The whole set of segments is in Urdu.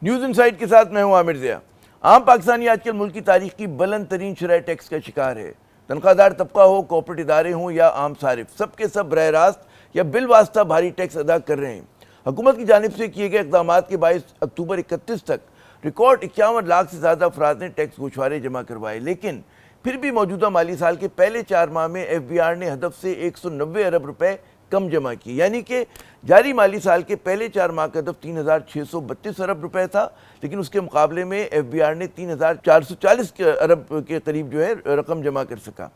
نیوز انسائٹ کے ساتھ میں ہوں عامر ضیاء۔ عام پاکستانی آج کل ملک کی تاریخ کی بلند ترین شرح ٹیکس کا شکار ہے۔ تنخواہ دار طبقہ ہو، کارپوریٹ ادارے ہوں یا عام صارف، سب کے سب براہ راست یا بالواسطہ بھاری ٹیکس ادا کر رہے ہیں۔ حکومت کی جانب سے کیے گئے اقدامات کے باعث اکتوبر 31 تک ریکارڈ 51 لاکھ سے زیادہ افراد نے ٹیکس گوشوارے جمع کروائے، لیکن پھر بھی موجودہ مالی سال کے پہلے 4 ماہ میں ایف بی آر نے ہدف سے 190 ارب روپے کم جمع کی، یعنی کہ جاری مالی سال کے پہلے 4 ماہ کا ہدف 3632 ارب روپے تھا، لیکن اس کے مقابلے میں ایف بی آر نے 3440 ارب کے قریب جو ہے رقم جمع کر سکا۔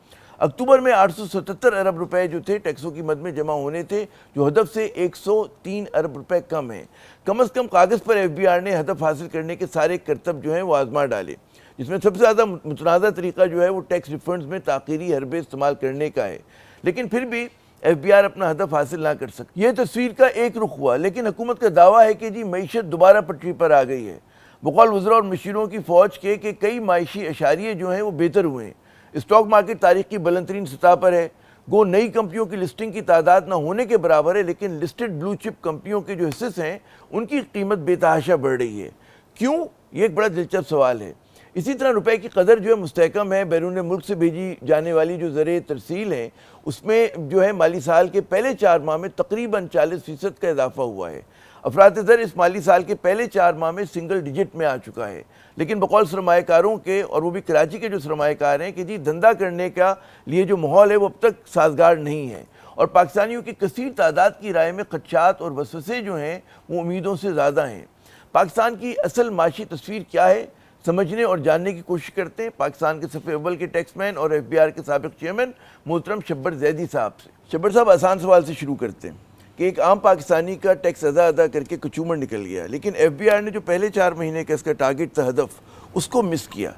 اکتوبر میں 877 ارب روپے جو تھے ٹیکسوں کی مد میں جمع ہونے تھے، جو ہدف سے 103 ارب روپے کم ہیں۔ کم از کم کاغذ پر ایف بی آر نے ہدف حاصل کرنے کے سارے کرتب جو ہیں وہ آزما ڈالے، جس میں سب سے زیادہ متنازع طریقہ جو ہے وہ ٹیکس ریفنڈز میں تاخیری حربے استعمال کرنے کا ہے، لیکن پھر بھی ایف بی آر اپنا ہدف حاصل نہ کر سکتی۔ یہ تصویر کا ایک رخ ہوا، لیکن حکومت کا دعویٰ ہے کہ جی معیشت دوبارہ پٹری پر آ گئی ہے۔ بقول وزراء اور مشیروں کی فوج کے کہ کئی معاشی اشاریے جو ہیں وہ بہتر ہوئے ہیں۔ اسٹاک مارکیٹ تاریخ کی بلند ترین سطح پر ہے، گو نئی کمپنیوں کی لسٹنگ کی تعداد نہ ہونے کے برابر ہے، لیکن لسٹڈ بلو چپ کمپنیوں کے جو حصص ہیں ان کی قیمت بے تحاشا بڑھ رہی ہے۔ کیوں؟ یہ ایک بڑا دلچسپ سوال ہے۔ اسی طرح روپے کی قدر جو ہے مستحکم ہے۔ بیرون ملک سے بھیجی جانے والی جو زرعی ترسیل ہیں اس میں جو ہے مالی سال کے پہلے 4 ماہ میں تقریباً 40% کا اضافہ ہوا ہے۔ افراط زر اس مالی سال کے پہلے 4 ماہ میں سنگل ڈیجٹ میں آ چکا ہے، لیکن بقول سرمایہ کاروں کے، اور وہ بھی کراچی کے جو سرمایہ کار ہیں، کہ جی دھندا کرنے کا لیے جو ماحول ہے وہ اب تک سازگار نہیں ہے، اور پاکستانیوں کی کثیر تعداد کی رائے میں خدشات اور وسوسے جو ہیں وہ امیدوں سے زیادہ ہیں۔ پاکستان کی اصل معاشی تصویر کیا ہے، سمجھنے اور جاننے کی کوشش کرتے ہیں پاکستان کے صف اول کے ٹیکس مین اور ایف بی آر کے سابق چیئرمین محترم شبر زیدی صاحب سے۔ شبر صاحب، آسان سوال سے شروع کرتے ہیں کہ ایک عام پاکستانی کا ٹیکس ادا کر کے کچومر نکل گیا، لیکن ایف بی آر نے جو پہلے 4 مہینے کا اس کا ٹارگٹ تھا، ہدف، اس کو مس کیا،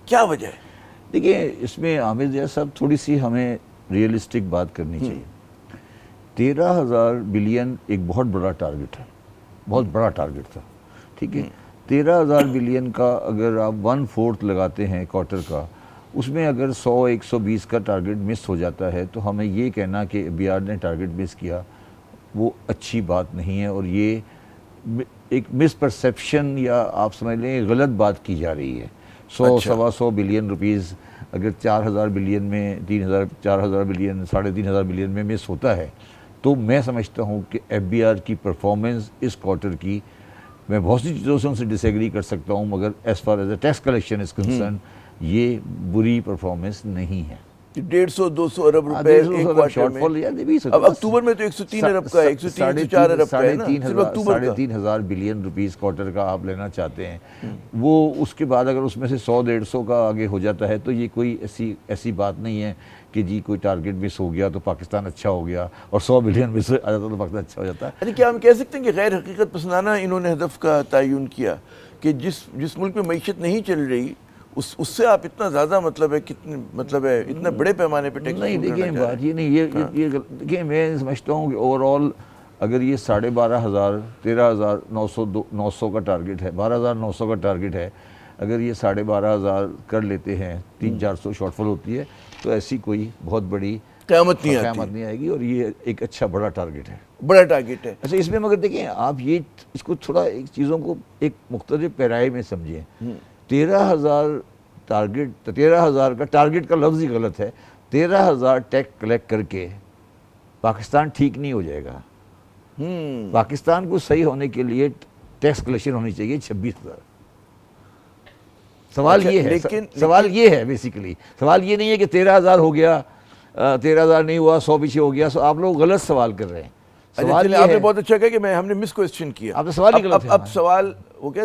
کیا وجہ ہے؟ دیکھیں، اس میں عامر ضیاء صاحب تھوڑی سی ہمیں ریئلسٹک بات کرنی چاہیے۔ 13,000 بلین ایک بہت بڑا ٹارگٹ ہے، بہت بڑا ٹارگٹ تھا، ٹھیک ہے۔ 13,000 بلین کا اگر آپ 1/4 لگاتے ہیں کوارٹر کا، اس میں اگر 100-120 کا ٹارگٹ مس ہو جاتا ہے تو ہمیں یہ کہنا کہ بی آر نے ٹارگٹ مس کیا وہ اچھی بات نہیں ہے، اور یہ ایک مس پرسیپشن یا آپ سمجھ لیں غلط بات کی جا رہی ہے۔ 100-125 بلین روپیز اگر 4,000 بلین میں 4,000 بلین 3,500 بلین میں مس ہوتا ہے تو میں سمجھتا ہوں کہ ایف بی آر کی پرفارمنس اس کوارٹر کی، میں بہت سی چیزوں سے ان سے ڈس ایگری کر سکتا ہوں، مگر as far as a tax collection is concern یہ بری پرفارمنس نہیں ہے۔ 150-200 ارب روپے ایک کوارٹر میں، اب اکتوبر میں تو 103 ارب کا ہے، 103-104 ارب کا ہے نا، صرف اکتوبر کا 3,500 بلین روپیز کوارٹر کا آپ لینا چاہتے ہیں، وہ اس کے بعد اگر اس میں سے 100-150 کا آگے ہو جاتا ہے تو یہ کوئی ایسی بات نہیں ہے کہ جی کوئی ٹارگٹ مس ہو گیا تو پاکستان اچھا ہو گیا، اور 100 بلین مس آ جاتا تو پاکستان اچھا ہو جاتا ہے۔ یعنی کیا ہم کہہ سکتے ہیں کہ غیر حقیقت پسندانہ انہوں نے ہدف کا تعین کیا کہ جس ملک میں معیشت نہیں چل رہی اس سے آپ اتنا زیادہ اتنا بڑے پیمانے پہ ٹیکس نہیں؟ دیکھیں بات یہ نہیں، یہ دیکھیں میں سمجھتا ہوں کہ اوور آل اگر یہ 12,500 13,900 کا ٹارگٹ ہے، 12,900 کا ٹارگٹ ہے، اگر یہ 12,500 کر لیتے ہیں، 300-400 شارٹ فال ہوتی ہے تو ایسی کوئی بہت بڑی قیامت نہیں آئے گی، اور یہ ایک اچھا بڑا ٹارگٹ ہے، بڑا ٹارگٹ ہے۔ اچھا اس میں مگر دیکھیں آپ یہ اس کو تھوڑا ایک چیزوں کو ایک مختلف پیرائے میں سمجھیں۔ 13,000 ٹارگٹ، 13,000 کا ٹارگٹ کا لفظ ہی غلط ہے۔ 13,000 ٹیکس کلیکٹ کر کے پاکستان ٹھیک نہیں ہو جائے گا۔ پاکستان کو صحیح ہونے کے لیے ٹیکس کلیکشن ہونی چاہیے 26,000۔ سوال یہ ہے بیسیکلی، سوال یہ نہیں ہے کہ 13,000 ہو گیا، 13,000 نہیں ہوا، 100 پیچھے ہو گیا، آپ لوگ غلط سوال کر رہے ہیں۔ سوال آپ نے بہت اچھا کہا کہ ہم نے مس کوسچن کیا، آپ نے سوال ہی غلط ہے۔ اب سوال وہ کیا،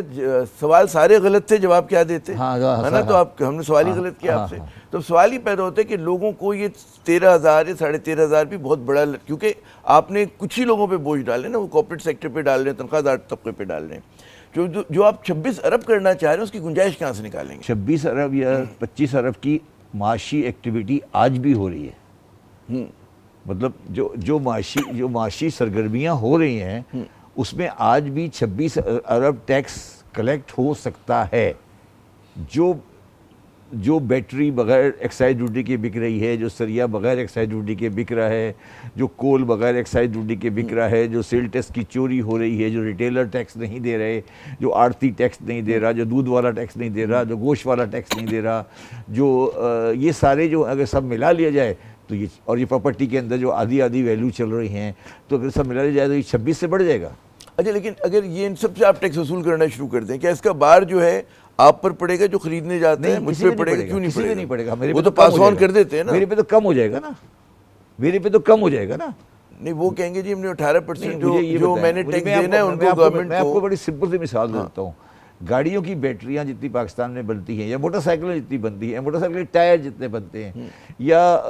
سوال سارے غلط تھے، جواب کیا دیتے ہے نا، تو ہم نے سوال ہی غلط کیا آپ سے۔ تو سوال ہی پیدا ہوتا ہے کہ لوگوں کو یہ 13,000 یا 13,500 بھی بہت بڑا، کیونکہ آپ نے کچھ ہی لوگوں پہ بوجھ ڈالے نا، وہ کارپوریٹ سیکٹر پہ ڈال رہے ہیں، تنخواہ دار طبقے پہ ڈال رہے ہیں۔ جو آپ 26 ارب کرنا چاہ رہے ہیں اس کی گنجائش کہاں سے نکالیں گے؟ 26 ارب یا 25 ارب کی معاشی ایکٹیویٹی آج بھی ہو رہی ہے، مطلب جو معاشی سرگرمیاں ہو رہی ہیں اس میں آج بھی 26 ارب ٹیکس کلیکٹ ہو سکتا ہے۔ جو جو بیٹری بغیر ایکسائز ڈیوٹی کے بک رہی ہے، جو سریا بغیر ایکسائز ڈیوٹی کے بک رہا ہے، جو کول بغیر ایکسائز ڈیوٹی کے بک رہا ہے، جو سیل ٹیکس کی چوری ہو رہی ہے، جو ریٹیلر ٹیکس نہیں دے رہے، جو آڑتی ٹیکس نہیں دے رہا، جو دودھ والا ٹیکس نہیں دے رہا، جو گوشت والا ٹیکس نہیں دے رہا، جو یہ سارے جو اگر سب ملا لیا جائے تو یہ، اور یہ پراپرٹی کے اندر جو آدھی ویلیو چل رہی ہیں، تو اگر سب ملا لیا جائے تو یہ 26 سے بڑھ جائے گا۔ اچھا لیکن اگر یہ ان سب سے آپ ٹیکس وصول کرنا شروع کر دیں، کیا اس کا بار جو ہے آپ پر پڑے گا جو خریدنے جاتے ہیں؟ مجھ پہ پڑے گا؟ کیوں نہیں پڑے گا؟ وہ تو پاس آن کر دیتے ہیں نا۔ میرے پہ تو کم ہو جائے گا نا، میرے پہ تو کم ہو جائے گا نا۔ نہیں وہ کہیں گے جی ہم نے 18% جو میں نے ٹیکس دینا ہے ان کو گورنمنٹ کو۔ میں آپ کو بڑی سمپل سی مثال دیتا ہوں، گاڑیوں کی بیٹریاں جتنی پاکستان میں بنتی ہیں، یا موٹر سائیکلیں جتنی بنتی ہیں، موٹر سائیکل کے ٹائر جتنے بنتے ہیں، یا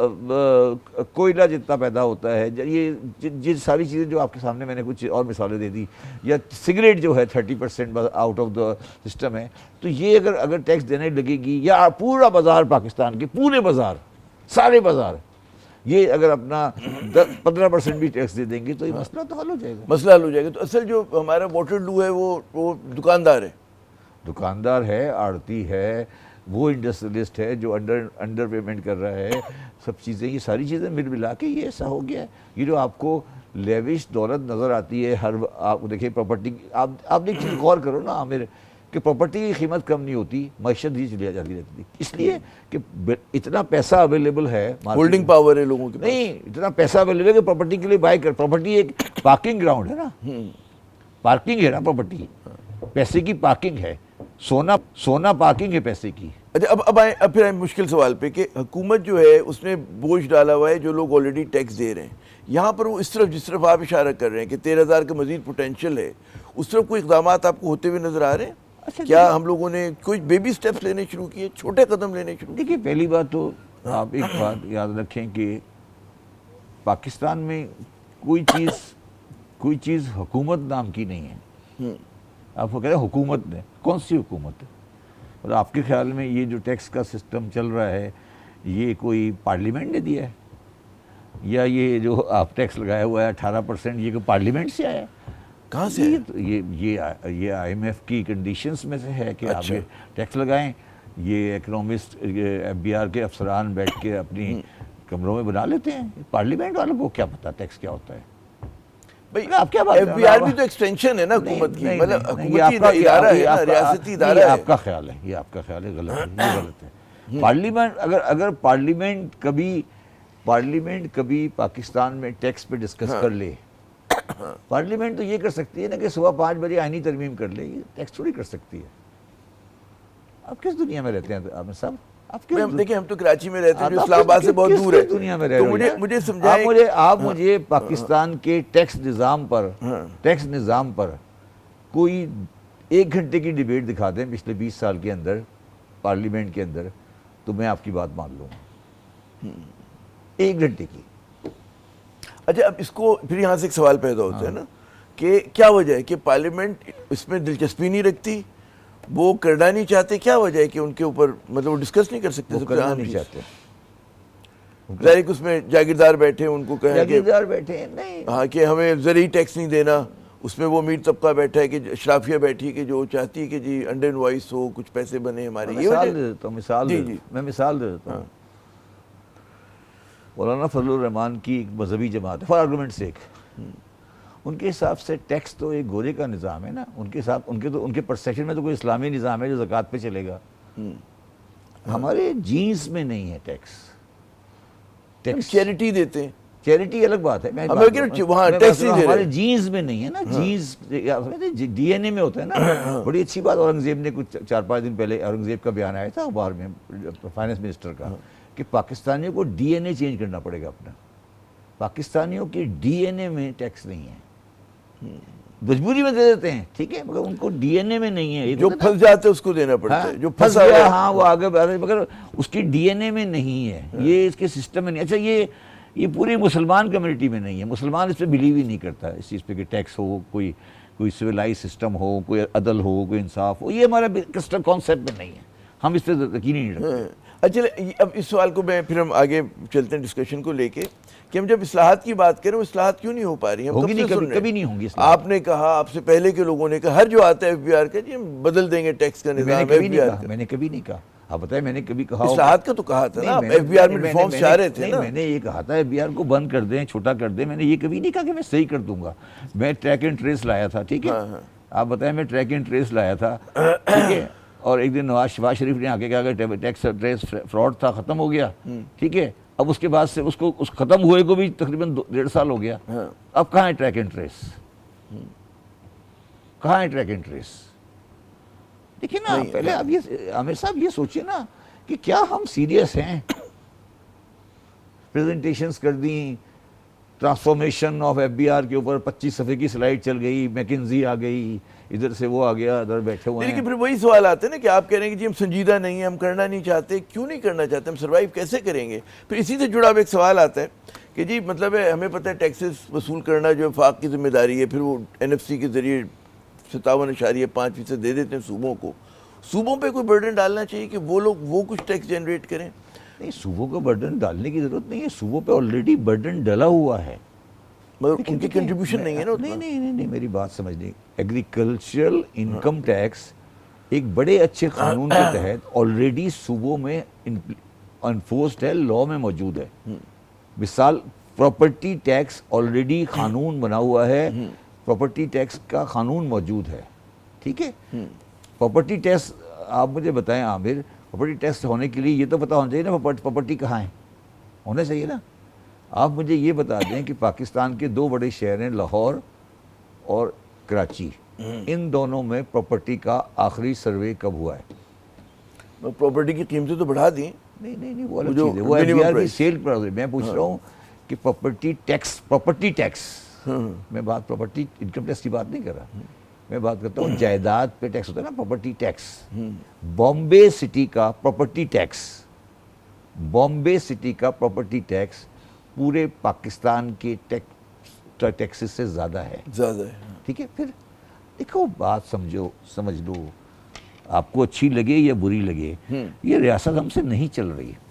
کوئلہ جتنا پیدا ہوتا ہے، یہ ساری چیزیں جو آپ کے سامنے میں نے کچھ اور مثالیں دے دی، یا سگریٹ جو ہے 30% آؤٹ آف دا سسٹم ہے، تو یہ اگر ٹیکس دینے لگے گی، یا پورا بازار پاکستان کے پورے بازار، سارے بازار، یہ اگر اپنا 15% بھی ٹیکس دے دیں گے تو یہ مسئلہ تو حل ہو جائے گا۔ مسئلہ حل ہو جائے گا۔ تو اصل جو ہمارا واٹر لو ہے وہ دکاندار ہے، دکاندار ہے، آڑتی ہے، وہ انڈسٹریلسٹ ہے جو انڈر پیمنٹ کر رہا ہے، سب چیزیں، یہ ساری چیزیں مل ملا کے یہ ایسا ہو گیا ہے۔ یہ جو آپ کو لیوش دولت نظر آتی ہے، آپ دیکھیں پراپرٹی، آپ ایک چیز غور کرو نا عامر، کہ پراپرٹی کی قیمت کم نہیں ہوتی، معیشت ہی چلی جاتی رہتی تھی، اس لیے کہ اتنا پیسہ اویلیبل ہے، ہولڈنگ پاور ہے لوگوں کے پاس، نہیں اتنا پیسہ اویلیبل ہے کہ پراپرٹی کے لیے بائی کر، پراپرٹی ایک پارکنگ گراؤنڈ ہے نا، پارکنگ ہے نا پراپرٹی، پیسے کی پارکنگ ہے، سونا پارکنگ ہے پیسے کی۔ اچھا اب پھر مشکل سوال پہ کہ حکومت جو ہے اس نے بوجھ ڈالا ہوا ہے جو لوگ آلریڈی ٹیکس دے رہے ہیں، یہاں پر وہ اس طرف جس طرف آپ اشارہ کر رہے ہیں کہ 13,000 کا مزید پوٹینشیل ہے، اس طرف کوئی اقدامات آپ کو ہوتے ہوئے نظر آ رہے ہیں؟ کیا ہم لوگوں نے کوئی بیبی سٹیپس لینے شروع کیے، چھوٹے قدم لینے شروع کیے؟ دیکھیے پہلی بات تو آپ ایک بات یاد رکھیں کہ پاکستان میں کوئی چیز حکومت نام کی نہیں ہے۔ آپ کو کہہ رہے ہیں حکومت نے، کون سی حکومت ہے؟ اور آپ کے خیال میں یہ جو ٹیکس کا سسٹم چل رہا ہے یہ کوئی پارلیمنٹ نے دیا ہے؟ یا یہ جو آپ ٹیکس لگایا ہوا ہے 18%، یہ کوئی پارلیمنٹ سے آیا ہے؟ کہاں سے؟ یہ آئی ایم ایف کی کنڈیشنز میں سے ہے کہ آپ ٹیکس لگائیں۔ یہ اکنامسٹ ایف بی آر کے افسران بیٹھ کے اپنی کمروں میں بنا لیتے ہیں، پارلیمنٹ والوں کو کیا پتا ٹیکس کیا ہوتا ہے؟ آپ کیا بات، ایف بی آر بھی تو ایکسٹینشن ہے نا حکومت کی، مطلب حکومتی ادارہ ہے نا، ریاستی ادارہ ہے۔ آپ کا خیال ہے، یہ آپ کا خیال ہے، غلط ہے، یہ غلط ہے۔ پارلیمنٹ اگر پارلیمنٹ کبھی پاکستان میں ٹیکس پہ ڈسکس کر لے، پارلیمنٹ تو یہ کر سکتی ہے نا کہ صبح 5 بجے آئینی ترمیم کر لے، یہ ٹیکس تھوڑی کر سکتی ہے۔ آپ کس دنیا میں رہتے ہیں آپ سب؟ دیکھیں ہم تو کراچی میں رہتے ہیں جو اسلام آباد سے بہت دور ہے، دنیا میں رہ تو رہے ہیں۔ مجھے سمجھائیں، آپ مجھے پاکستان کے ٹیکس نظام پر کوئی 1 گھنٹے کی ڈیبیٹ دکھا دیں پچھلے 20 سال کے اندر پارلیمنٹ کے اندر، تو میں آپ کی بات مان لوں گا، 1 گھنٹے کی۔ اچھا اب اس کو پھر یہاں سے ایک سوال پیدا ہوتا ہے نا کہ کیا وجہ ہے کہ پارلیمنٹ اس میں دلچسپی نہیں رکھتی، وہ کرنا نہیں چاہتے؟ کیا وجہ ہے کہ ان کے اوپر مطلب وہ ڈسکس نہیں کر سکتے؟ وہ کرنا نہیں چاہتے، ظاہر کہ اس میں جاگیردار بیٹھے ان کو کہیں کہ جاگیردار بیٹھے ہیں، نہیں، ہاں کہ ہمیں زرعی ٹیکس نہیں دینا، اس میں وہ امیر طبقہ بیٹھا ہے کہ اشرافیہ بیٹھی کہ جو چاہتی ہے کہ جی انڈر انوائس ہو، کچھ پیسے بنے ہمارے۔ مثال دے دیتا ہوں، میں مثال دے دیتا ہوں۔ مولانا فضل الرحمان کی ایک مذہبی جماعت ہے، فار آرگومنٹ سیک، ان کے حساب سے ٹیکس تو ایک گورے کا نظام ہے نا، ان کے پرسیپشن میں تو کوئی اسلامی نظام ہے جو زکوٰۃ پہ چلے گا۔ ہمارے جینز میں نہیں ہے ٹیکس، چیریٹی دیتے ہیں، چیریٹی الگ بات ہے، ہمارے جینز میں نہیں ہے نا، جینز ڈی این اے میں ہوتا ہے نا۔ بڑی اچھی بات اورنگزیب نے کچھ 4-5 دن پہلے اورنگزیب کا بیان آیا تھا اخبار میں، فائنانس منسٹر کا، کہ پاکستانیوں کو ڈی این اے چینج کرنا پڑے گا اپنا۔ پاکستانیوں کی ڈی این اے میں ٹیکس نہیں ہے، مجبوری میں دے دیتے ہیں، ٹھیک ہے، مگر ان کو ڈی این اے میں نہیں ہے، جو پھنس جاتے اس کو دینا پڑتا ہے، جو پھنس گیا ہاں وہ آگے بڑھ رہے، مگر اس کی ڈی این اے میں نہیں ہے، یہ اس کے سسٹم میں نہیں۔ اچھا یہ پوری مسلمان کمیونٹی میں نہیں ہے، مسلمان اس پہ بلیو ہی نہیں کرتا اس چیز پہ کہ ٹیکس ہو، کوئی سویلائز سسٹم ہو، کوئی عدل ہو، کوئی انصاف ہو، یہ ہمارا کانسیپٹ میں نہیں ہے، ہم اس پہ یقین ہی نہیں رکھتے۔ اچھا اب اس سوال کو میں پھر ہم آگے چلتے ہیں ڈسکشن کو لے کے کہ ہم جب اصلاحات کی بات کریں وہ اصلاحات کیوں نہیں ہو پا رہی ہیں؟ ہوگی نہیں، کبھی نہیں ہوں گی۔ آپ نے کہا، آپ سے پہلے کے لوگوں نے کہا، ہر جو آتا ہے ایف بی آر کا جی ہم بدل دیں گے ٹیکس کا نظام۔ میں نے کبھی نہیں کہا، آپ بتائیں میں نے کبھی کہا اصلاحات کا تو کہا تھا نا, ایف بی آر میں ریفارمز چاہ رہے تھے نا. میں نے یہ کہا تھا ایف بی آر کو بند کر دیں, چھوٹا کر دیں. میں نے یہ کبھی نہیں کہا کہ میں صحیح کر دوں گا. میں ٹریک اینڈ ٹریس لایا تھا, ٹھیک ہے, آپ بتائیں میں ٹریک اینڈ ٹریس لایا تھا, ٹھیک ہے, اور ایک دن نواز شریف نے آ کے کہا کہ ٹیکس ٹریس فراڈ تھا, ختم ہو گیا, ٹھیک ہے. اب اس کے بعد سے اس ختم ہوئے کو بھی تقریباً 1.5 سال ہو گیا. اب کہاں ہے ٹریک اینڈ ٹریس, کہاں ہے ٹریک اینڈ ٹریس؟ دیکھیں نا, پہلے اب یہ عامر صاحب یہ سوچیں نا کہ کیا ہم سیریس ہیں. پریزنٹیشنز کر دیں, transformation of F B R کے اوپر 25 صفحے کی سلائیڈ چل گئی, میکنزی آ گئی, ادھر سے وہ آ گیا, ادھر بیٹھے ہوئے ہیں. لیکن پھر وہی سوال آتے ہیں نا کہ آپ کہہ رہے ہیں کہ جی ہم سنجیدہ نہیں ہیں, ہم کرنا نہیں چاہتے. کیوں نہیں کرنا چاہتے, ہم سروائیو کیسے کریں گے؟ پھر اسی سے جڑا ہوا ایک سوال آتا ہے کہ جی مطلب ہے ہمیں پتہ ہے ٹیکسز وصول کرنا جو وفاق کی ذمہ داری ہے, پھر وہ NFC کے ذریعے 57.5% دے دیتے ہیں صوبوں کو. صوبوں پہ کوئی برڈن ڈالنا چاہیے کہ وہ لوگ وہ کچھ ٹیکس جنریٹ کریں. نہیں, صوبوں کو برڈن ڈالنے کی ضرورت نہیں ہے, صوبوں پہ آلریڈی برڈن ڈلا ہوا ہے, مگر ان کی کنٹریبیوشن نہیں ہے نا. نہیں, میری بات سمجھنے. ایگریکلچرل انکم ٹیکس ایک بڑے اچھے قانون کے تحت آلریڈی صوبوں میں انفورسڈ ہے, لا میں موجود ہے. مثال پراپرٹی ٹیکس آلریڈی قانون بنا ہوا ہے, پراپرٹی ٹیکس کا قانون موجود ہے, ٹھیک ہے. پراپرٹی ٹیکس آپ مجھے بتائیں عامر, پراپرٹی ٹیکس ہونے کے لیے یہ تو پتہ ہونا چاہیے نا پراپرٹی کہاں ہے, ہونا چاہیے نا. آپ مجھے یہ بتا دیں کہ پاکستان کے 2 بڑے شہر ہیں, لاہور اور کراچی, ان دونوں میں پراپرٹی کا آخری سروے کب ہوا ہے؟ پراپرٹی کی قیمتیں تو بڑھا دیں. نہیں, وہ الگ چیز ہے, وہ ایف بی آر کی سیل پر. میں پوچھ رہا ہوں کہ پراپرٹی ٹیکس میں بات پراپرٹی انکم ٹیکس کی بات نہیں کر رہا, میں بات کرتا ہوں جائیداد پہ ٹیکس ہوتا ہے نا, پراپرٹی ٹیکس. بامبے سٹی کا پراپرٹی ٹیکس پورے پاکستان کے ٹیکسز سے زیادہ ہے, ٹھیک ہے. پھر دیکھو بات سمجھ لو, آپ کو اچھی لگے یا بری لگے, یہ ریاست ہم سے نہیں چل رہی ہے.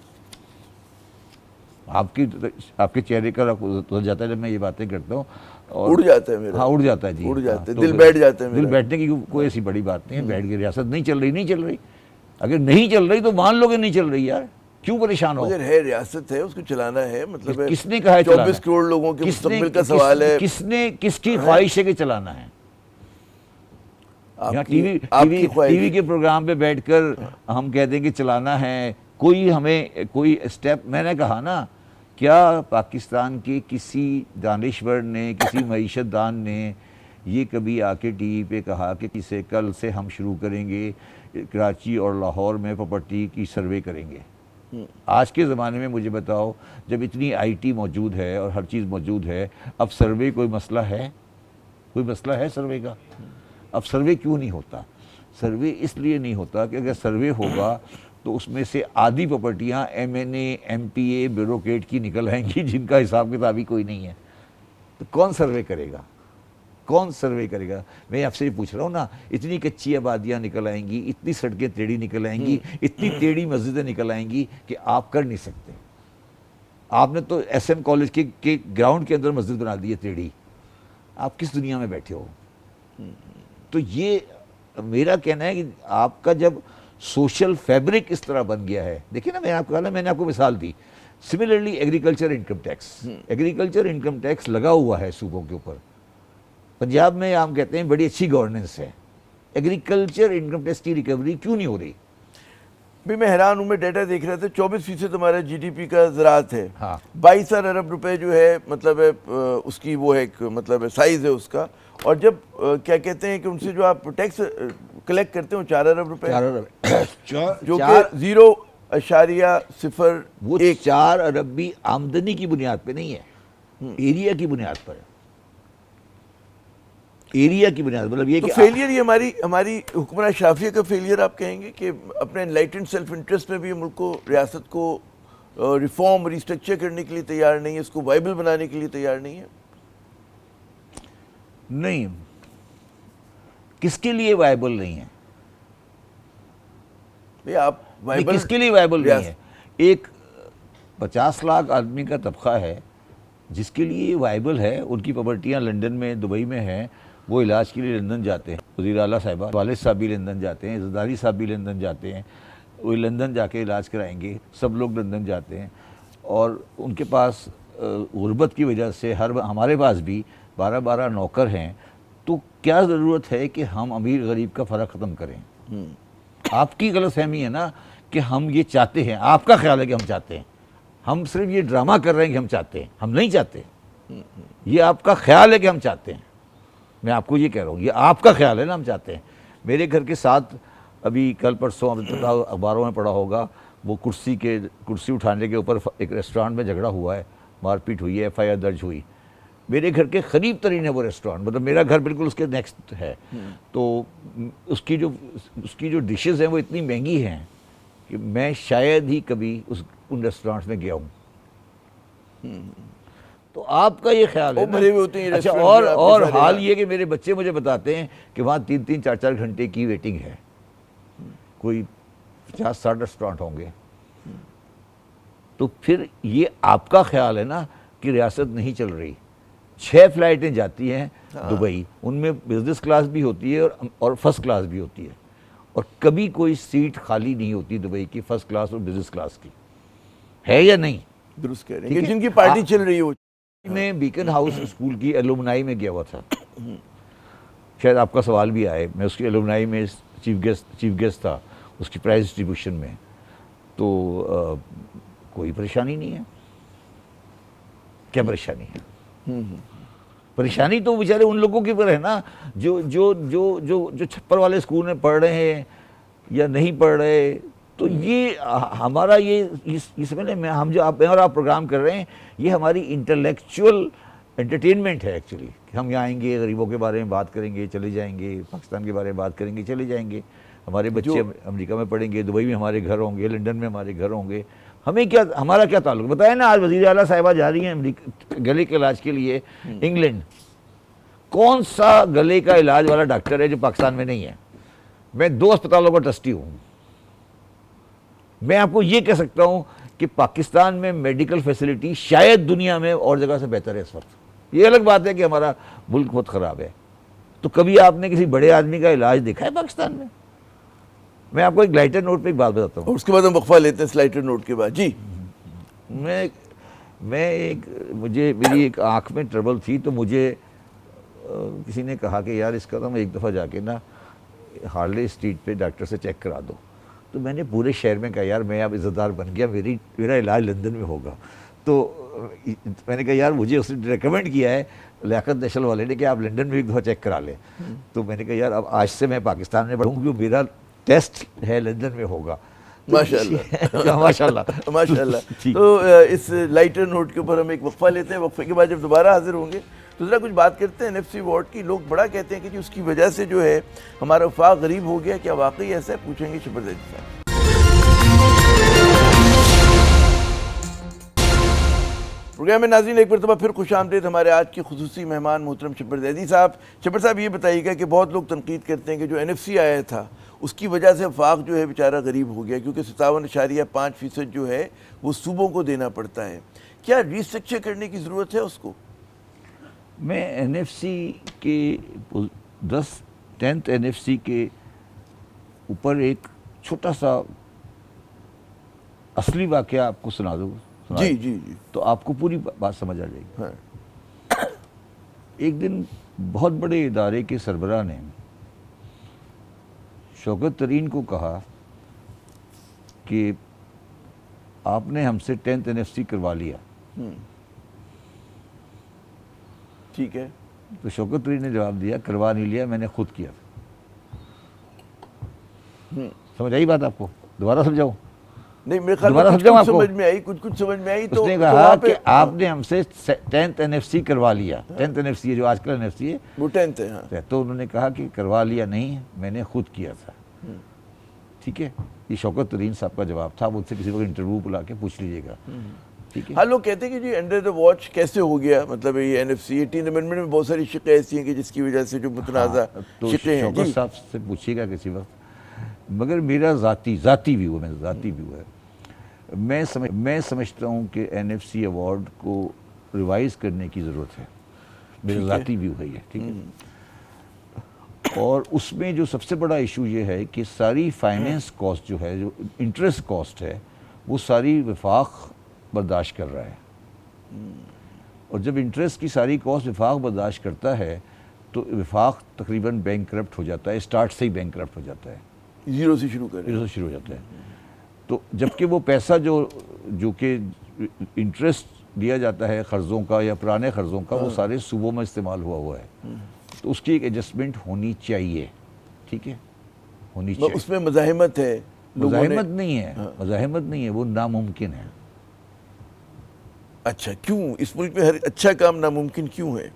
آپ کے چہرے کا تو جاتا ہے جب میں یہ باتیں کرتا ہوں, اڑ جاتا ہے میرا. ہاں اڑ جاتا ہے جی, اڑ جاتا ہے, دل بیٹھ جاتا ہے. دل بیٹھنے کی کوئی ایسی بڑی بات نہیں ہے, بیٹھ کے ریاست نہیں چل رہی. اگر نہیں چل رہی تو مان لو کہ نہیں چل رہی یار, کیوں پریشان ہو؟ مگر ہے, ریاست ہے, اس کو چلانا ہے. مطلب کس نے کہا ہے 24 کروڑ لوگوں کے مستقبل کا سوال ہے. کس کی خواہش ہے کہ چلانا ہے؟ ٹی وی کے پروگرام پہ بیٹھ کر ہم کہتے ہیں کہ چلانا ہے, کوئی اسٹیپ. میں نے کہا نا, کیا پاکستان کے کسی دانشور نے, کسی معیشت دان نے یہ کبھی آ کے ٹی وی پہ کہا کہ کل سے ہم شروع کریں گے کراچی اور لاہور میں پراپرٹی کی سروے کریں گے؟ آج کے زمانے میں مجھے بتاؤ, جب اتنی آئی ٹی موجود ہے اور ہر چیز موجود ہے, اب سروے کوئی مسئلہ ہے سروے کا؟ اب سروے کیوں نہیں ہوتا؟ سروے اس لیے نہیں ہوتا کہ اگر سروے ہوگا تو اس میں سے آدھی پراپرٹیاں MNA MPA بیوروکریٹ کی نکل آئیں گی, جن کا حساب کتاب ہی کوئی نہیں ہے. تو کون سروے کرے گا؟ میں آپ سے یہ پوچھ رہا ہوں نا, اتنی کچی آبادیاں نکل آئیں گی, اتنی سڑکیں ٹیڑھی نکل آئیں گی, اتنی ٹیڑھی مسجدیں نکل آئیں گی کہ آپ کر نہیں سکتے. آپ نے تو SM کالج کے گراؤنڈ کے اندر مسجد بنا دی ہے ٹیڑھی. آپ کس دنیا میں بیٹھے ہو؟ تو یہ میرا کہنا ہے کہ آپ کا جب سوشل فیبرک اس طرح بن گیا ہے, دیکھیں نا, میں نے آپ کو مثال دی. سملرلی ایگریکلچر انکم ٹیکس لگا ہوا ہے صوبوں کے اوپر. پنجاب میں ہم کہتے ہیں بڑی اچھی گورننس ہے, ایگریکلچر انکم ٹیکس کی ریکوری کیوں نہیں ہو رہی؟ بھی میں حیران ہوں, میں ڈیٹا دیکھ رہا تھا, 24% ہمارا GDP کا زراعت ہے. 22,000 ارب روپے جو ہے مطلب ہے اس کی وہ ہے مطلب سائز ہے اس کا. اور جب کیا کہتے ہیں کہ ان سے جو آپ ٹیکس کلیکٹ کرتے ہیں 4 ارب روپے, جو کہ 0.01, وہ 4 ارب بھی آمدنی کی بنیاد پہ نہیں ہے, ایریا کی بنیاد پر ہے. مطلب یہ کہ فیلئر, یہ ہماری حکمراں شافیہ کا فیلئر آپ کہیں گے کہ اپنے انلائٹنڈ سیلف انٹرسٹ میں بھی ملک کو, ریاست کو ریفارم ریسٹرکچر کرنے کے لیے تیار نہیں ہے, اس کو وائبل بنانے کے لیے تیار نہیں ہے. نہیں, کس کے لیے وائبل نہیں ہے؟ کس کے لیے وائبل نہیں ہے؟ ایک 50 لاکھ آدمی کا طبقہ ہے جس کے لیے وائبل ہے. ان کی پراپرٹیاں لنڈن میں, دبئی میں ہیں, وہ علاج کے لیے لندن جاتے ہیں. وزیر اعلیٰ صاحبہ والد صاحب بھی لندن جاتے ہیں, زرداری صاحب بھی لندن جاتے ہیں. وہ لندن جا کے علاج کرائیں گے. سب لوگ لندن جاتے ہیں اور ان کے پاس غربت کی وجہ سے ہمارے پاس بھی 12 نوکر ہیں. تو کیا ضرورت ہے کہ ہم امیر غریب کا فرق ختم کریں؟ آپ کی غلط فہمی ہے نا کہ ہم یہ چاہتے ہیں. آپ کا خیال ہے کہ ہم چاہتے ہیں. ہم صرف یہ ڈرامہ کر رہے ہیں کہ ہم چاہتے ہیں. ہم نہیں چاہتے. یہ آپ کا خیال ہے کہ ہم چاہتے ہیں. میں آپ کو یہ کہہ رہا ہوں, یہ آپ کا خیال ہے نا ہم چاہتے ہیں. میرے گھر کے ساتھ ابھی کل پرسوں اخباروں میں پڑھا ہوگا, وہ کرسی اٹھانے کے اوپر ایک ریسٹورانٹ میں جھگڑا ہوا ہے, مار پیٹ ہوئی ہے, FIR درج ہوئی. میرے گھر کے قریب ترین ہے وہ ریسٹورانٹ, مطلب میرا گھر بالکل اس کے نیکسٹ ہے. تو اس کی جو ڈشز ہیں وہ اتنی مہنگی ہیں کہ میں شاید ہی کبھی ان ریسٹورانٹس میں گیا ہوں. تو آپ کا یہ خیال ہے نا. اچھا, اور حال یہ کہ میرے بچے مجھے بتاتے ہیں کہ وہاں 3 4 گھنٹے کی ویٹنگ ہے. کوئی 50-60 ریسٹورانٹ ہوں گے. تو پھر یہ آپ کا خیال ہے نا کہ ریاست نہیں چل رہی. 6 فلائٹیں جاتی ہیں دبئی, ان میں بزنس کلاس بھی ہوتی ہے اور فرسٹ کلاس بھی ہوتی ہے, اور کبھی کوئی سیٹ خالی نہیں ہوتی دبئی کی فرسٹ کلاس اور بزنس کلاس کی. ہے یا نہیں؟ درست کہہ رہے ہیں, جن کی پارٹی چل رہی ہو. میں بیکن ہاؤس اسکول کی ایلومنائی میں گیا ہوا تھا, شاید آپ کا سوال بھی آئے. میں اس کی ایلومنائی میں چیف گیسٹ تھا اس کی پرائز ڈسٹریبیوشن میں. تو کوئی پریشانی نہیں ہے. کیا پریشانی ہے؟ پریشانی تو بیچارے ان لوگوں کی پر ہے نا جو چھپر والے اسکول میں پڑھ رہے ہیں یا نہیں پڑھ رہے. تو یہ ہمارا یہ سمجھ لیں, ہم جو میں اور آپ پروگرام کر رہے ہیں, یہ ہماری انٹلیکچوئل انٹرٹینمنٹ ہے ایکچولی. ہم یہاں آئیں گے, غریبوں کے بارے میں بات کریں گے, چلے جائیں گے, پاکستان کے بارے میں بات کریں گے, چلے جائیں گے. ہمارے بچے امریکہ میں پڑھیں گے, دبئی میں ہمارے گھر ہوں گے, لنڈن میں ہمارے گھر ہوں گے. ہمارا کیا تعلق؟ بتائیں نا, آج وزیر اعلیٰ صاحبہ جا رہی ہیں گلے کے علاج کے لیے انگلینڈ. کون سا گلے کا علاج والا ڈاکٹر ہے جو پاکستان میں نہیں ہے؟ میں 2 اسپتالوں کا ٹرسٹی ہوں. میں آپ کو یہ کہہ سکتا ہوں کہ پاکستان میں میڈیکل فیسلٹی شاید دنیا میں اور جگہ سے بہتر ہے اس وقت. یہ الگ بات ہے کہ ہمارا ملک بہت خراب ہے. تو کبھی آپ نے کسی بڑے آدمی کا علاج دیکھا ہے پاکستان میں؟ میں آپ کو ایک لائٹر نوٹ پہ ایک بات بتاتا ہوں, اس کے بعد ہم وقفہ لیتے ہیں. لائٹر نوٹ کے بعد جی, میری ایک آنکھ میں ٹربل تھی, تو مجھے کسی نے کہا کہ یار اس کا تم ایک دفعہ جا کے نا ہارلے اسٹریٹ پہ ڈاکٹر سے چیک کرا دو. تو میں نے پورے شہر میں کہا یار میں اب عزت دار بن گیا, میرا علاج لندن میں ہوگا. تو میں نے کہا یار مجھے اس نے ریکمینڈ کیا ہے لیاقت نیشنل والے نے کہ آپ لنڈن میں ایک دفعہ چیک کرا لیں. تو میں نے کہا یار اب آج سے میں پاکستان میں پڑھوں کیونکہ میرا ٹیسٹ ہے لندن میں ہوگا. ماشاءاللہ ماشاءاللہ ماشاءاللہ. تو اس لائٹر نوٹ کے اوپر ہم ایک وقفہ لیتے ہیں. وقفے کے بعد جب دوبارہ حاضر ہوں گے تو ذرا کچھ بات کرتے ہیں NFC وارڈ کی. لوگ بڑا کہتے ہیں کہ جی اس کی وجہ سے جو ہے ہمارا وفاق غریب ہو گیا. کیا واقعی ایسا ہے؟ پوچھیں گے شبر زیدی صاحب. پروگرام میں ناظرین ایک مرتبہ پھر خوش آمدید. ہمارے آج کے خصوصی مہمان محترم شبر زیدی صاحب. شبر صاحب یہ بتائیے گا کہ بہت لوگ تنقید کرتے ہیں کہ جو NFC آیا تھا اس کی وجہ سے وفاق جو ہے بیچارہ غریب ہو گیا, کیونکہ 57.5% جو ہے وہ صوبوں کو دینا پڑتا ہے. کیا ریسٹرکچر کرنے کی ضرورت ہے اس کو؟ میں NFC کے 10th NFC کے اوپر ایک چھوٹا سا اصلی واقعہ آپ کو سنا دوں. جی جی جی, تو آپ کو پوری بات سمجھ آ جائے گی. ایک دن بہت بڑے ادارے کے سربراہ نے شوکت ترین کو کہا کہ آپ نے ہم سے 10th NFC کروا لیا. ٹھیک ہے. تو شوکت ترین نے جواب دیا کروا نہیں لیا, میں نے خود کیا. سمجھ آئی بات آپ کو؟ دوبارہ سمجھاؤں؟ نہیں, میرے خیال میں کچھ سمجھ میں آئی, کچھ سمجھ میں آئی. تو اس نے کہا کہ آپ نے ہم سے 10th NFC کروا لیا. 10th NFC ہے جو آج کل NFC ہے وہ 10th ہے. تو انہوں نے کہا کہ کروا لیا نہیں, میں نے خود کیا تھا. ٹھیک ہے, یہ شوکت ترین صاحب کا جواب تھا. مجھ سے کسی وقت انٹرویو بلا کے پوچھ لیجیے گا. ٹھیک ہے. ہاں, لوگ کہتے ہیں کہ جی انڈر دا واچ کیسے ہو گیا, مطلب یہ NFC 18 امینڈمنٹ میں بہت ساری شقیں ایسی ہیں کہ جس کی وجہ سے جو متنازع شقیں ہیں. شوکت صاحب سے پوچھیے گا کسی وقت. مگر میرا ذاتی ویو ہے, میں سمجھتا ہوں کہ NFC ایوارڈ کو ریوائز کرنے کی ضرورت ہے. میرا ذاتی ویو ہے یہ. ٹھیک ہے. اور اس میں جو سب سے بڑا ایشو یہ ہے کہ ساری فائنینس کاسٹ جو ہے، جو انٹرسٹ کاسٹ ہے، وہ ساری وفاق برداشت کر رہا ہے، اور جب انٹرسٹ کی ساری کاسٹ وفاق برداشت کرتا ہے تو وفاق تقریباً بینک کرپٹ ہو جاتا ہے، اسٹارٹ سے ہی بینک کرپٹ ہو جاتا ہے، زیرو سے شروع کریں. زیرو سے شروع ہو جاتا ہے. تو جبکہ وہ پیسہ جو کہ انٹرسٹ دیا جاتا ہے قرضوں کا یا پرانے قرضوں کا، وہ سارے صوبوں میں استعمال ہوا ہے، تو اس کی ایک ایڈجسٹمنٹ ہونی چاہیے. ٹھیک ہے، ہونی چاہیے. اس میں مزاحمت ہے، مزاحمت نہیں ہے، مزاحمت نہیں ہے، وہ ناممکن ہے. اچھا کیوں اس ملک میں ہر اچھا کام ناممکن کیوں ہے؟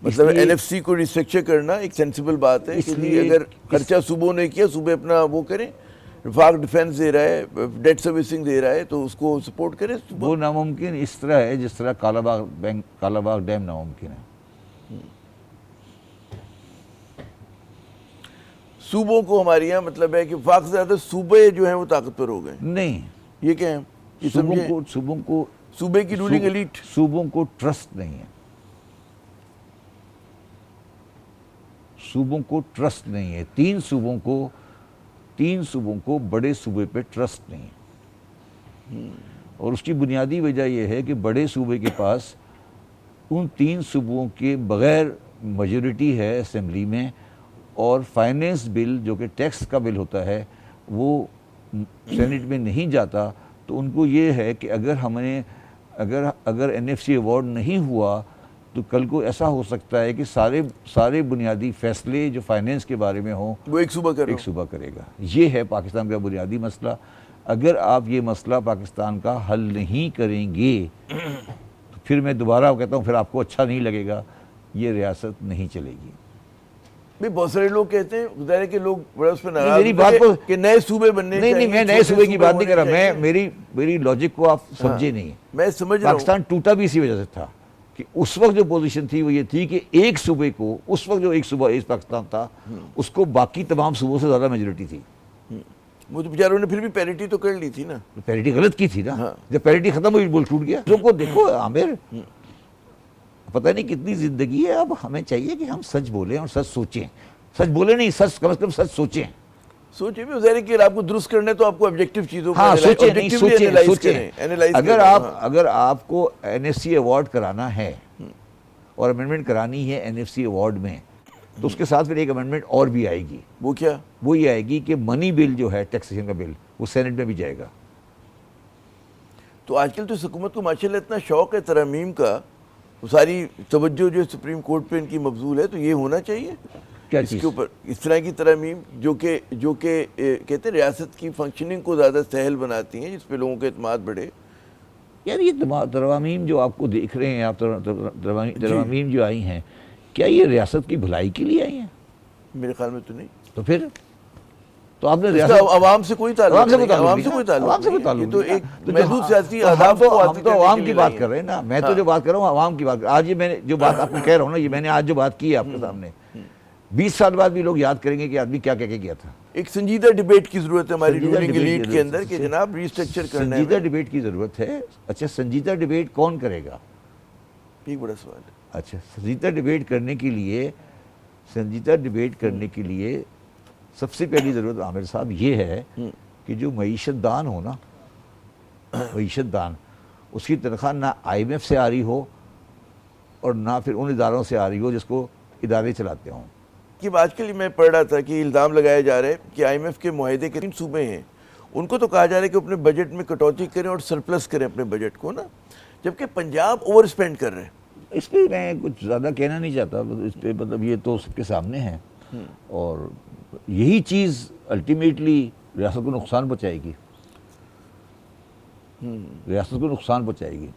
مطلب این ایف سی کو ریسٹرکچر کرنا ایک سینسیبل بات ہے کہ اگر خرچہ صوبوں نے کیا، صوبے اپنا وہ کریں، وفاق ڈیفینس دے رہا ہے، ڈیٹ سروسنگ دے رہا ہے، تو اس کو سپورٹ کریں. وہ ناممکن اس طرح ہے جس طرح کالا باغ ڈیم ناممکن ہے. صوبوں کو ہمارے یہاں مطلب ہے کہ وفاق سے زیادہ صوبے جو ہیں وہ طاقتور ہو گئے. نہیں، یہ کیا ہے؟ صوبوں کو صوبے کی رولنگ ایلیٹ، صوبوں کو ٹرسٹ نہیں ہے، صوبوں کو ٹرسٹ نہیں ہے. تین صوبوں کو بڑے صوبے پہ ٹرسٹ نہیں ہے، اور اس کی بنیادی وجہ یہ ہے کہ بڑے صوبے کے پاس ان تین صوبوں کے بغیر میجورٹی ہے اسمبلی میں، اور فائنینس بل جو کہ ٹیکس کا بل ہوتا ہے وہ سینٹ میں نہیں جاتا. تو ان کو یہ ہے کہ اگر این ایف سی ایوارڈ نہیں ہوا تو کل کو ایسا ہو سکتا ہے کہ سارے بنیادی فیصلے جو فائنینس کے بارے میں ہوں وہ ایک صوبہ کرے گا. یہ ہے پاکستان کا بنیادی مسئلہ. اگر آپ یہ مسئلہ پاکستان کا حل نہیں کریں گے تو پھر میں دوبارہ کہتا ہوں، پھر آپ کو اچھا نہیں لگے گا، یہ ریاست نہیں چلے گی. بہت سارے لوگ کہتے ہیں ظاہر ہے کہ لوگ بڑا اس پہ ناراض کہ نئے صوبے بننے چاہیے. نہیں، میں نئے صوبے کی بات نہیں کر رہا. میری لاجک کو آپ سمجھے نہیں. میں سمجھ رہا ہوں. پاکستان ٹوٹا بھی اسی وجہ سے تھا کہ اس وقت جو پوزیشن تھی وہ یہ تھی کہ ایک صوبے کو، اس وقت جو ایک صوبہ ایک پاکستان تھا، اس کو باقی تمام صوبوں سے زیادہ میجورٹی تھی. وہ تو بیچاروں نے پھر بھی پیریٹی تو کر لی تھی نا. پیریٹی غلط کی تھی نا. جب پیریٹی ختم ہوئی ملک ٹوٹ گیا. لوگوں کو دیکھو عامر، پتہ نہیں کتنی زندگی ہے. اب ہمیں چاہیے کہ ہم سچ بولیں اور سچ سوچیں. سچ بولے نہیں، سچ کم از کم سچ سوچیں. سوچیں بھی ظاہر ہے کہ آپ کو درست کرنے تو آپ کو آبجیکٹیو چیزوں کو سوچیں. اگر آپ کو این ایف سی ایوارڈ کرانا ہے اور امینڈمنٹ کرانی ہے این ایف سی ایوارڈ میں، تو اس کے ساتھ پھر ایک امینڈمنٹ اور بھی آئے گی. وہ کیا؟ وہ یہ آئے گی کہ منی بل جو ہے، ٹیکسیشن کا بل، وہ سینٹ میں بھی جائے گا. تو آج کل تو اس حکومت کو ماشاءاللہ اتنا شوق ہے ترامیم کا، وہ ساری توجہ جو سپریم کورٹ پہ ان کی مبذول ہے، تو یہ ہونا چاہیے اس کے اوپر اس طرح کی ترامیم جو کہ کہتے ہیں ریاست کی فنکشننگ کو زیادہ سہل بناتی ہیں، جس پہ لوگوں کا اعتماد بڑھے. یار یہ ترامیم جو آپ کو دیکھ رہے ہیں، آپ ترامیم جو آئی ہیں، کیا یہ ریاست کی بھلائی کے لیے آئی ہیں؟ میرے خیال میں تو نہیں. تو پھر تو آپ نے عوام سے کوئی تعلق نہیں. یہ تو ایک محدود سیاسی اہداف کو ہم تو عوام کی بات کر رہے ہیں نا. میں تو جو بات کر رہا ہوں عوام کی بات کر رہا ہوں. آج یہ میں نے جو بات آپ کو کہہ رہا ہوں نا، یہ میں نے آج جو بات کی ہے آپ کے سامنے، 20 سال بعد بھی لوگ یاد کریں گے کہ آدمی کیا کہہ کے گیا تھا. ایک سنجیدہ ڈیبیٹ کی ضرورت ہے ہماری رولنگ ایلیٹ کے اندر کہ جناب ریسٹرکچر کرنا ہے. سنجیدہ ڈیبیٹ کی ضرورت ہے. اچھا، سنجیدہ ڈیبیٹ کون کرے گا؟ ایک بڑا سوال ہے. اچھا، سنجیدہ ڈیبیٹ کرنے کے لیے سب سے پہلی ضرورت عامر صاحب یہ ہے کہ جو معیشت دان ہو نا، معیشت دان، اس کی تنخواہ نہ آئی ایم ایف سے آ رہی ہو اور نہ پھر ان اداروں سے آ رہی ہو جس کو ادارے چلاتے ہوں. کہ آج کل میں پڑھ رہا تھا کہ الزام لگایا جا رہا ہے کہ آئی ایم ایف کے معاہدے کے 3 صوبے ہیں، ان کو تو کہا جا رہا ہے کہ اپنے بجٹ میں کٹوتی کریں اور سرپلس کریں اپنے بجٹ کو نا، جبکہ پنجاب اوور اسپینڈ کر رہے ہیں. اس پہ میں کچھ زیادہ کہنا نہیں چاہتا. اس پہ مطلب یہ تو سب کے سامنے ہے، اور یہی چیز الٹیمیٹلی ریاست کو نقصان پہنچائے گی. ریاست کو نقصان پہنچائے گی.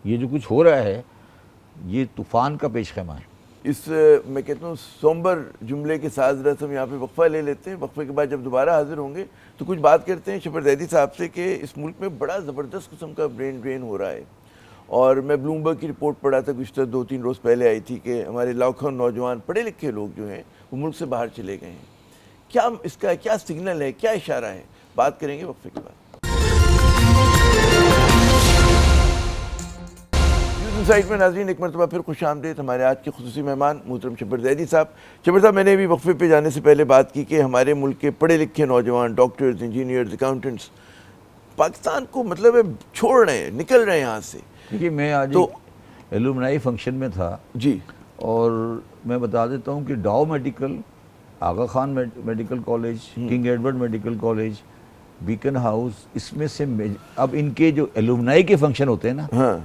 یہ جو کچھ ہو رہا ہے یہ طوفان کا پیش خیمہ ہے. اس میں کہتا ہوں سومبر جملے کے ساتھ ذرا ہم یہاں پہ وقفہ لے لیتے ہیں. وقفے کے بعد جب دوبارہ حاضر ہوں گے تو کچھ بات کرتے ہیں شفر زیدی صاحب سے کہ اس ملک میں بڑا زبردست قسم کا برین ڈرین ہو رہا ہے. اور میں بلومبرگ کی رپورٹ پڑھا تھا گزشتہ 2-3 روز پہلے آئی تھی کہ ہمارے لاکھوں نوجوان پڑھے لکھے لوگ جو ہیں وہ ملک سے باہر چلے گئے ہیں. کیا اس کا کیا سگنل ہے، کیا اشارہ ہے؟ بات کریں گے وقفے کے بعد. سائٹ میں ناظرین ایک مرتبہ پھر خوش آمدید ہمارے آج کے خصوصی مہمان محترم شبر زیدی صاحب. شبر صاحب, میں نے ابھی وقفے پہ جانے سے پہلے بات کی کہ ہمارے ملک کے پڑھے لکھے نوجوان ڈاکٹرز, انجینئرز, اکاؤنٹنٹس پاکستان کو مطلب چھوڑ رہے ہیں, نکل رہے ہیں یہاں سے. دیکھیے میں آج ایلومنائی فنکشن میں تھا جی, اور میں بتا دیتا ہوں کہ Dow medical, Aga Khan medical college, King Edward medical college, Beaconhouse, اس میں سے اب ان کے جو ایلومنائی کے فنکشن ہوتے ہیں نا, ہاں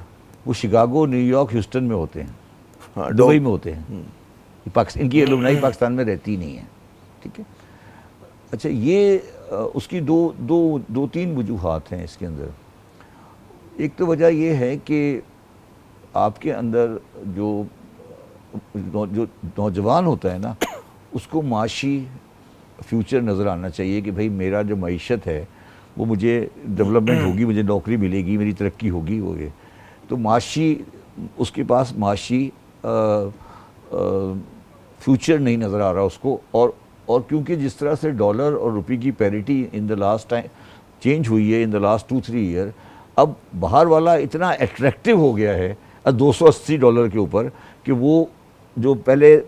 وہ شکاگو, نیو یارک, ہیوسٹن میں ہوتے ہیں, ہاں, دبئی میں ہوتے ہیں. ان کی ایلومنائی پاکستان میں رہتی نہیں ہے. ٹھیک ہے, اچھا یہ اس کی دو تین وجوہات ہیں اس کے اندر. ایک تو وجہ یہ ہے کہ آپ کے اندر جو نوجوان ہوتا ہے نا, اس کو معاشی فیوچر نظر آنا چاہیے کہ بھائی میرا جو معیشت ہے وہ مجھے ڈیولپمنٹ ہوگی, مجھے نوکری ملے گی, میری ترقی ہوگی. تو معاشی, اس کے پاس معاشی فیوچر نہیں نظر آ رہا اس کو. اور کیونکہ جس طرح سے ڈالر اور روپے کی parity in the last time change ہوئی ہے, ان دا لاسٹ 2-3 ایئر, اب باہر والا اتنا اٹریکٹیو ہو گیا ہے $280 کے اوپر کہ وہ جو پہلے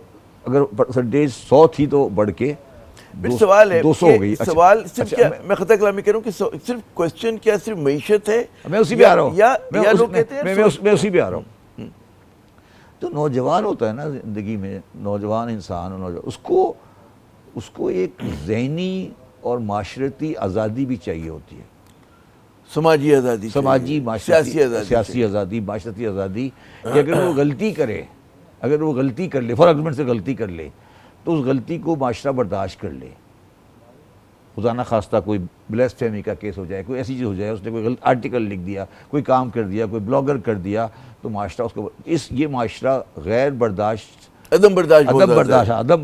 اگر پرسنٹیج 100 تھی تو بڑھ کے سوال ہے 200 ہو گئی. سوال صرف کیا, میں خطا کلامی کروں کہ صرف کوسچن کیا صرف معیشت ہے؟ میں اسی پہ آ رہا ہوں, یا لوگ کہتے ہیں میں اسی پہ آ رہا ہوں. تو نوجوان ہوتا ہے نا زندگی میں, نوجوان انسان, اس کو ایک ذہنی اور معاشرتی آزادی بھی چاہیے ہوتی ہے. سماجی آزادی, سیاسی آزادی, معاشرتی آزادی, کہ اگر وہ غلطی کرے, اگر وہ غلطی کر لے, فار آرگومنٹ سے غلطی کر لے, تو اس غلطی کو معاشرہ برداشت کر لے. خدا نہ خواستہ کوئی بلیسفیمی کا کیس ہو جائے, کوئی ایسی چیز ہو جائے, اس نے کوئی غلط آرٹیکل لکھ دیا, کوئی کام کر دیا, کوئی بلاگر کر دیا, تو معاشرہ اس کو یہ معاشرہ غیر برداشت, عدم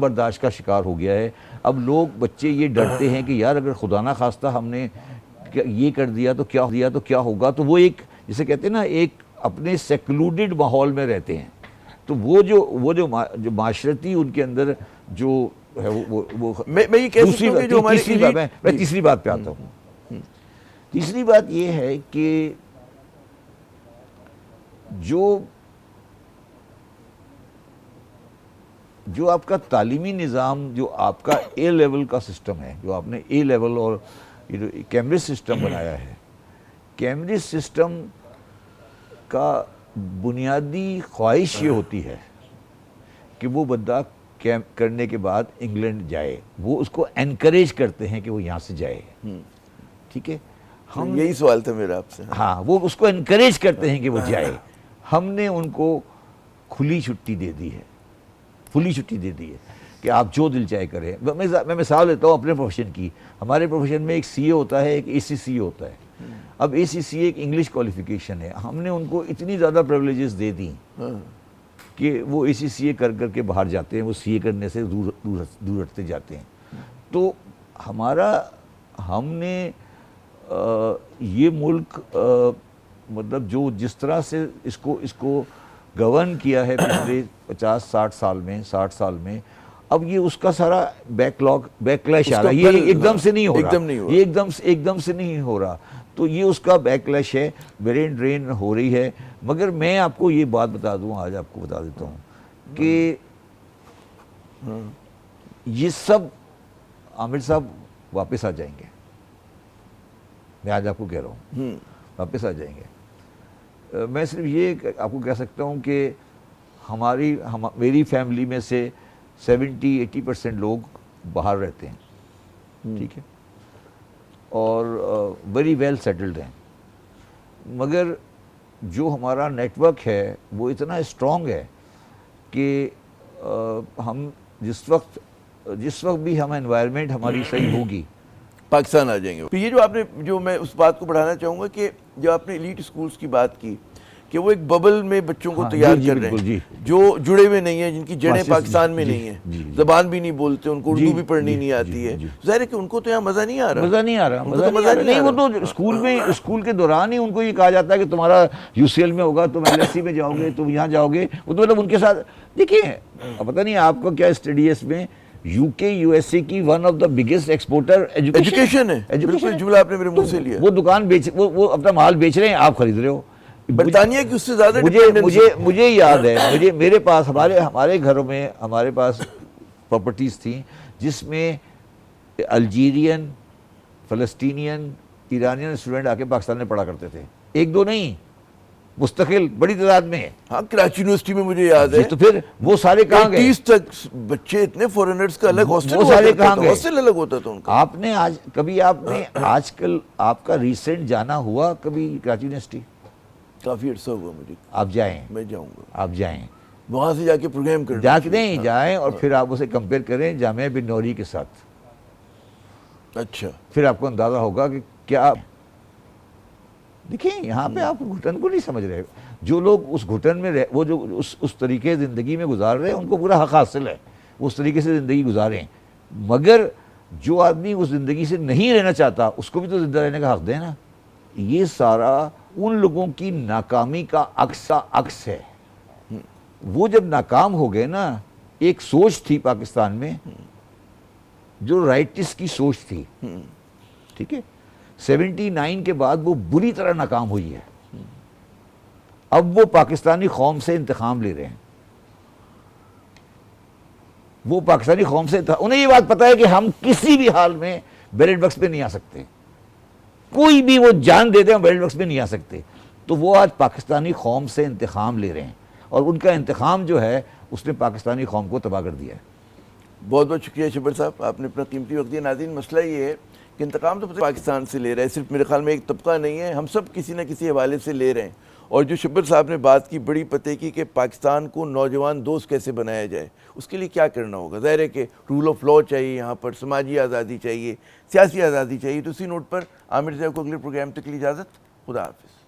برداشت کا شکار ہو گیا ہے. اب لوگ, بچے یہ ڈرتے ہیں کہ یار اگر خدا نہ خواستہ ہم نے یہ کر دیا تو کیا ہوگا. تو وہ ایک, جسے کہتے ہیں نا, ایک اپنے سیکلوڈڈ ماحول میں رہتے ہیں. تو وہ جو معاشرتی ان کے اندر جو ہے وہ میں یہ کہہ سکتا ہوں کہ جو ہماری میں تیسری بات پہ آتا ہوں. تیسری بات یہ ہے کہ جو آپ کا تعلیمی نظام, جو آپ کا اے لیول کا سسٹم ہے, جو آپ نے اے لیول اور کیمبرج سسٹم بنایا ہے, کیمبرج سسٹم کا بنیادی خواہش یہ ہوتی ہے کہ وہ بندہ کرنے کے بعد انگلینڈ جائے. وہ اس کو انکریج کرتے ہیں کہ وہ یہاں سے جائے. ٹھیک ہے, ہم یہی سوال تھا میرا آپ سے. ہاں, وہ اس کو انکریج کرتے ہیں کہ وہ جائے. ہم نے ان کو کھلی چھٹی دے دی ہے کہ آپ جو دل چاہے کریں. میں مثال دیتا ہوں اپنے پروفیشن کی. ہمارے پروفیشن میں ایک سی اے ہوتا ہے, ایک اے سی سی اے ہوتا ہے. اب اے سی سی اے ایک انگلش کوالیفیکیشن ہے. ہم نے ان کو اتنی زیادہ پریولیجز دے دیں کہ وہ اے سی سی اے کر کے باہر جاتے ہیں, وہ سی اے کرنے سے دور ہٹتے جاتے ہیں. تو ہم نے یہ ملک مطلب جس طرح سے اس کو گورن کیا ہے پچھلے 50-60 سال میں, اب یہ اس کا سارا بیک لیش آ رہا ہے. یہ ایک دم سے نہیں ہو رہا, یہ ایک دم سے نہیں ہو رہا. تو یہ اس کا بیک لیش ہے, برین ڈرین ہو رہی ہے. مگر میں آپ کو یہ بات بتا دوں, آج آپ کو بتا دیتا ہوں کہ یہ سب عامر صاحب واپس آ جائیں گے. میں آج آپ کو کہہ رہا ہوں واپس آ جائیں گے. میں صرف یہ آپ کو کہہ سکتا ہوں کہ میری فیملی میں سے 70-80% لوگ باہر رہتے ہیں. ٹھیک ہے, اور ویری ویل سیٹلڈ ہیں. مگر جو ہمارا نیٹ ورک ہے وہ اتنا اسٹرانگ ہے کہ ہم جس وقت بھی ہم انوائرمنٹ ہماری صحیح ہوگی, پاکستان آ جائیں گے. تو یہ جو میں اس بات کو بڑھانا چاہوں گا کہ جو آپ نے ایلیٹ اسکولز کی بات کی کہ وہ ایک ببل میں بچوں کو تیار کر رہے ہیں جو جڑے ہوئے نہیں ہیں, جن کی جڑیں پاکستان میں نہیں ہیں, زبان بھی نہیں بولتے, ان کو اردو بھی پڑھنی نہیں آتی ہے. ظاہر ہے کہ ان کو تو یہاں مزہ نہیں آ رہا. وہ تو اسکول کے دوران ہی ان کو یہ کہا جاتا ہے کہ تمہارا یو سی ایل میں ہوگا, تم ایل ایس سی میں جاؤ گے, تم یہاں جاؤ گے. وہ تو مطلب ان کے ساتھ دیکھیے, پتہ نہیں آپ کو کیا اسٹڈی ہے اس میں, یو کے یو ایس اے کی one of the biggest exporter education ہے. بالکل جملہ آپ نے میرے منہ سے لیا. وہ دکان وہ اپنا مال بیچ رہے ہیں, آپ خرید رہے ہو. برطانیہ کی اس سے زیادہ مجھے یاد ہے، میرے پاس ہمارے گھروں میں ہمارے پاس پراپرٹیز تھیں جس میں الجیرین، فلسطینین، ایرانین اسٹوڈنٹ آ کے پاکستان میں پڑھا کرتے تھے، ایک دو نہیں، مستقل بڑی تعداد میں. ہاں کراچی یونیورسٹی میں مجھے یاد ہے. تو پھر وہ سارے کہاں گئے؟ 30 تک بچے اتنے فورنرز کا الگ ہاسٹل وہ سارے کہاں گئے؟ ہاسٹل الگ ہوتا تھا ان کا. آپ نے آج کل آپ کا ریسنٹ جانا ہوا کبھی کراچی یونیورسٹی؟ کافی عرصہ ہوا مجھے. آپ جائیں، میں جاؤں گا. آپ جائیں، وہاں سے جا کے پروگرام کرنا. جا کے نہیں جائیں اور پھر آپ اسے کمپیئر کریں جامعہ بن نوری کے ساتھ. اچھا. پھر آپ کو اندازہ ہوگا کہ کیا. دیکھیں یہاں پہ آپ گھٹن کو نہیں سمجھ رہے. جو لوگ اس گھٹن میں وہ جو اس طریقے زندگی میں گزار رہے ہیں ان کو پورا حق حاصل ہے وہ اس طریقے سے زندگی گزاریں، مگر جو آدمی اس زندگی سے نہیں رہنا چاہتا اس کو بھی تو زندہ رہنے کا حق دیں نا. یہ سارا ان لوگوں کی ناکامی کا عکس ہے. وہ جب ناکام ہو گئے نا، ایک سوچ تھی پاکستان میں جو رائٹس کی سوچ تھی، ٹھیک ہے، 79 کے بعد وہ بری طرح ناکام ہوئی ہے. اب وہ پاکستانی قوم سے انتقام لے رہے ہیں. وہ پاکستانی قوم سے انہیں یہ بات پتا ہے کہ ہم کسی بھی حال میں بیلٹ بکس پہ نہیں آ سکتے، کوئی بھی وہ جان دے دیں ہم بیلٹ بکس پہ نہیں آ سکتے. تو وہ آج پاکستانی قوم سے انتقام لے رہے ہیں اور ان کا انتقام جو ہے اس نے پاکستانی قوم کو تباہ کر دیا ہے. بہت بہت شکریہ شبر صاحب، آپ نے اپنا قیمتی وقت دیا. ناظرین مسئلہ یہ ہے کہ انتقام تو پاکستان سے لے رہا ہے، صرف میرے خیال میں ایک طبقہ نہیں ہے، ہم سب کسی نہ کسی حوالے سے لے رہے ہیں. اور جو شبر صاحب نے بات کی بڑی پتے کی کہ پاکستان کو نوجوان دوست کیسے بنایا جائے، اس کے لیے کیا کرنا ہوگا. ظاہر ہے کہ رول آف لا چاہیے، یہاں پر سماجی آزادی چاہیے، سیاسی آزادی چاہیے. تو اسی نوٹ پر عامر صاحب کو اگلے پروگرام تک کی اجازت. خدا حافظ.